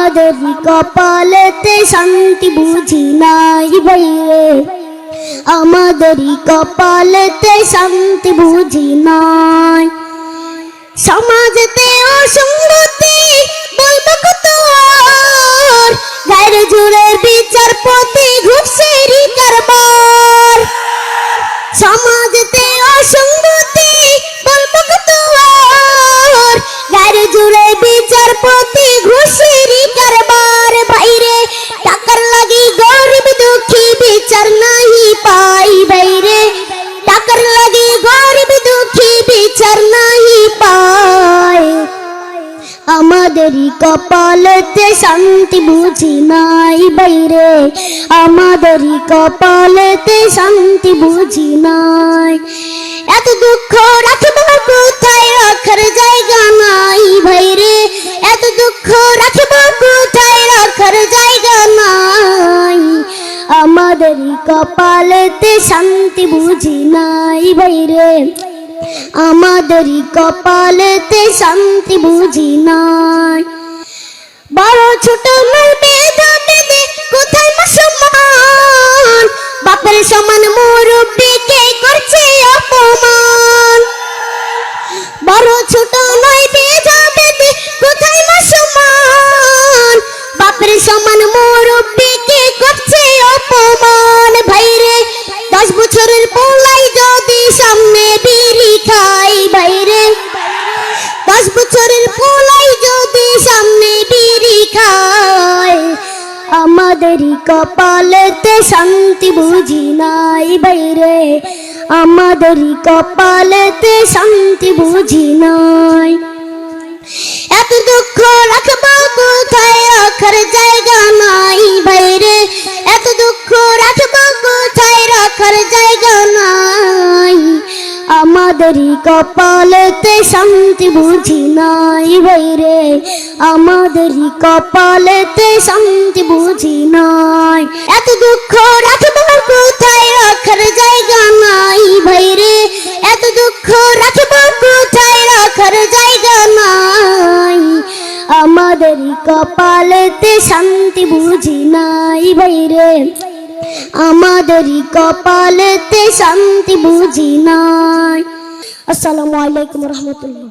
আমাদেরই কপালেতে শান্তি বুঝি নাই ভাইরে, আমাদেরই কপালেতে শান্তি বুঝি নাই। সমাজেতে অসঙ্গতি বলবো কত আর, গায়ের জুড়ে বিচারপতি ঘুষেরই কারবার। সমাজেতে অসঙ্গতি বলবো কত আর, গায়ের জুড়ে বিচারপতি ঘুষেরই কারবার। ভাইরে টাকার লাগি গরিব দুঃখী বিচার নাহি পাই, ভাইরে টাকার লাগি গরিব দুঃখী বিচার নাহি পাই। আমাদেরই কপালেতে শান্তি বুঝি নাই ভাইরে, আমাদেরই কপালেতে শান্তি বুঝি নাই। এত দুঃখ রাখবো কোথায়, রাখার জায়গা নাই ভাইরে, এত দুঃখ রাখবো কোথায়, রাখার জায়গা নাই। আমাদেরই কপালেতে শান্তি বুঝি নাই ভাইরে, আমাদেরই কপালেতে শান্তি বুঝি নাই। বড় ছোট নয় ভেদা ভেদে কোথায় মুসলমান, বাপের সমান মুরব্বিকে করছে অপমান। বড় ছোট নয় ভেদা ভেদে কোথায় মুসলমান, বাপের সমান মুরব্বিকে করছে অপমান। ভাইরে 10 বছরের পোলাই যদি সামনে বিড়ি খাই, ভাইরে 10 বছরের পোলাই যদি সামনে বিড়ি খায়। আমাদেরই কপালেতে শান্তি বুঝি নাই ভাইরে, আমাদেরই কপালেতে শান্তি বুঝি নাই। এত দুঃখ রাখবো কোথায়, রাখার জায়গা নাই ভাইরে, এত দুঃখ রাখবো কোথায়, রাখার জায়গা নাই। আমাদেরই কপালেতে শান্তি বুঝি নাই ভাইরে, আমাদেরই কপালেতে শান্তি বুঝি নাই। এত দুঃখ রাখবো কোথায়, রাখার জায়গা নাই ভাইরে, এত দুঃখ রাখবো কোথায়, রাখার জায়গা নাই। আমাদেরই কপালেতে শান্তি বুঝি নাই ভাইরে, আমাদেরই কপালেতে শান্তি বুঝি নাই। আসসালামু আলাইকুম রহমতুল্লাহ।